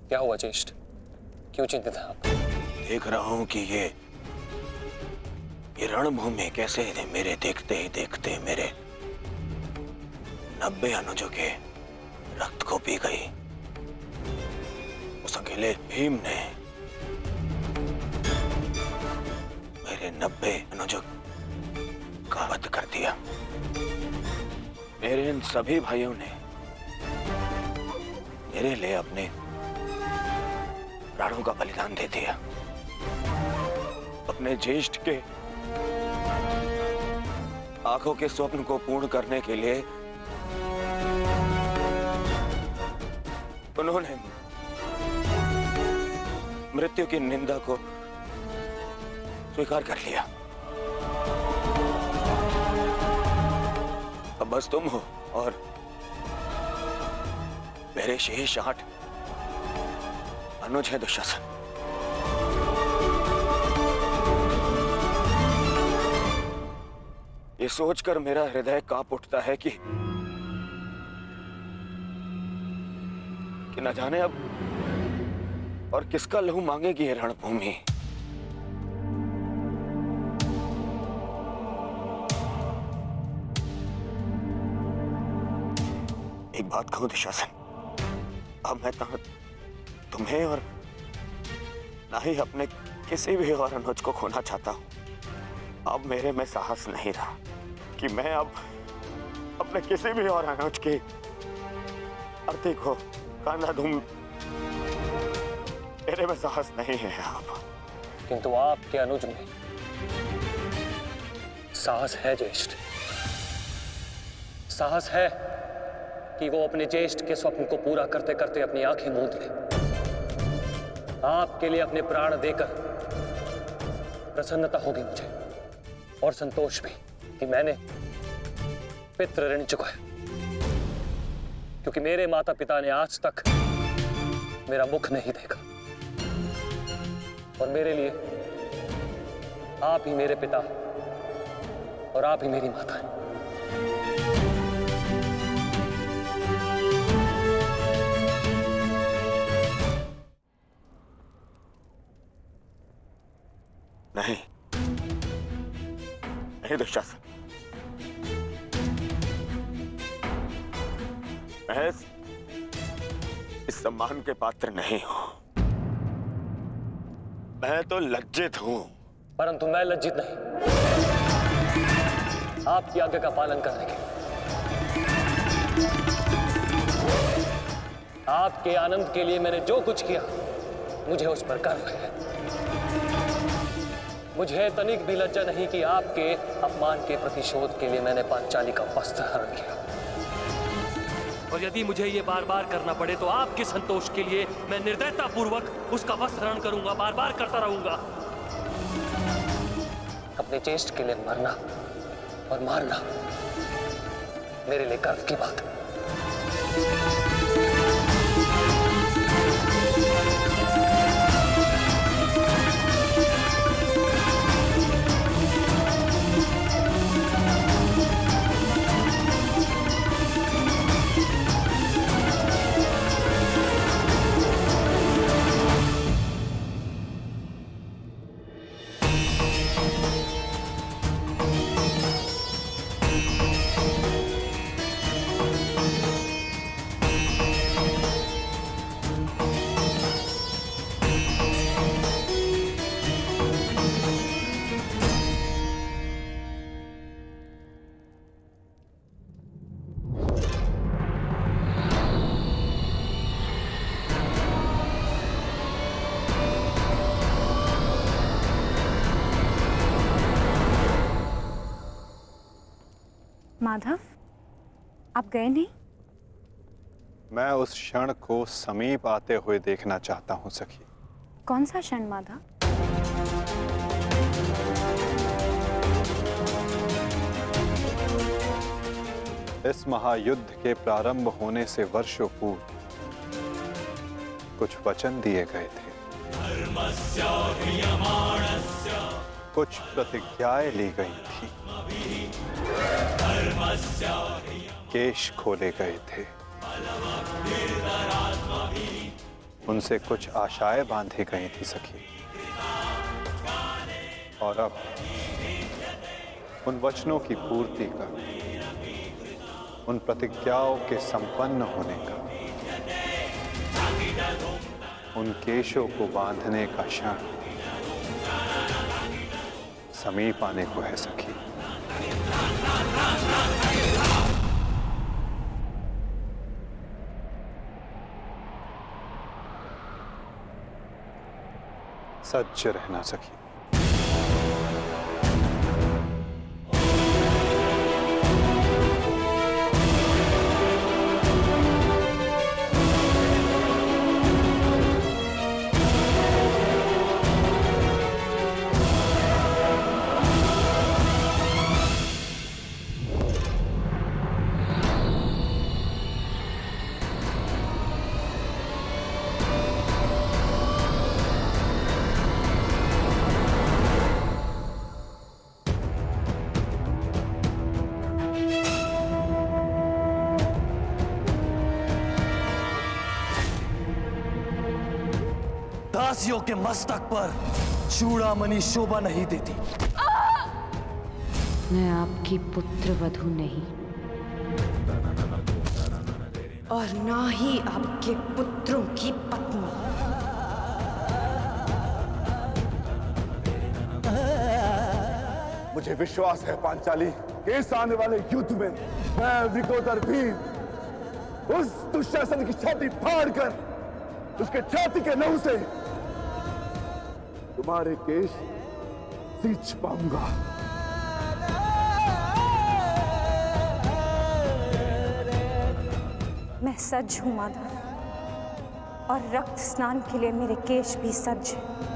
क्या हुआ ज्येष्ठ? क्यों चिंतित हैं आप? देख रहा हूं कि ये रणभूमि कैसे मेरे देखते ही देखते मेरे 90 अनुजों के रक्त को पी गई। उस अकेले भीम ने मेरे 90 अनुजों का वध कर दिया। मेरे इन सभी भाइयों ने मेरे लिए अपने प्राणों का बलिदान दे दिया। अपने ज्येष्ठ के आंखों के स्वप्न को पूर्ण करने के लिए उन्होंने मृत्यु की निंदा को स्वीकार कर लिया। अब बस तुम हो और मेरे शेष 8 अनुज है दुशासन। ये सोचकर मेरा हृदय कांप उठता है कि न जाने अब और किसका लहू मांगेगी ये रणभूमि। एक बात कहूं दुशासन, अब मैं तुम्हें और ना ही अपने किसी भी और अनुज को खोना चाहता हूं। अब मेरे में साहस नहीं रहा कि मैं अब अपने किसी भी और अनुज की अर्थी को कांधा दूं। मेरे में साहस नहीं है अब। किंतु आपके अनुज में साहस है ज्येष्ठ। साहस है कि वो अपने ज्येष्ठ के स्वप्न को पूरा करते करते अपनी आंखें मूंद ले। आपके लिए अपने प्राण देकर प्रसन्नता होगी मुझे और संतोष भी कि मैंने पितृ ऋण चुकाया, क्योंकि मेरे माता पिता ने आज तक मेरा मुख नहीं देखा और मेरे लिए आप ही मेरे पिता और आप ही मेरी माता हैं। नहीं नहीं दुशासन, मैं इस सम्मान के पात्र नहीं हूं। मैं तो लज्जित हूं। परंतु मैं लज्जित नहीं, आपकी आज्ञा का पालन करने के। आपके आनंद के लिए मैंने जो कुछ किया मुझे उस पर गर्व है। मुझे तनिक भी लज्जा नहीं कि आपके अपमान के प्रतिशोध के लिए मैंने पांचाली का वस्त्र हरण किया। और यदि मुझे ये बार बार करना पड़े तो आपके संतोष के लिए मैं निर्दयता पूर्वक उसका वस्त्र हरण करूंगा, बार बार करता रहूंगा। अपने ज्येष्ठ के लिए मरना और मारना मेरे लिए गर्व की बात है। माधव, आप गए नहीं? मैं उस क्षण को समीप आते हुए देखना चाहता हूं सखी। कौन सा क्षण माधव? इस महायुद्ध के प्रारंभ होने से वर्षों पूर्व कुछ वचन दिए गए थे, कुछ प्रतिज्ञाएं ली गई थी, केश खोले गए थे, उनसे कुछ आशाएं बांधी गई थी सखी, और अब उन वचनों की पूर्ति का, उन प्रतिज्ञाओं के संपन्न होने का, उन केशों को बांधने का क्षण समीप आने को है सखी। सज्ज रहना सखी। दासियों के मस्तक पर चूड़ामणि शोभा नहीं देती। मैं आपकी पुत्र वधू नहीं, और ना ही आपके पुत्रों की पत्नी। मुझे विश्वास है पांचाली, इस आने वाले युद्ध में मैं विकोदर भीम उस दुशासन की छाती फाड़कर उसके छाती के नहु से तुम्हारे केश सींच पाऊंगा। मैं सज्ज हूं माधव, और रक्त स्नान के लिए मेरे केश भी सज्ज हैं।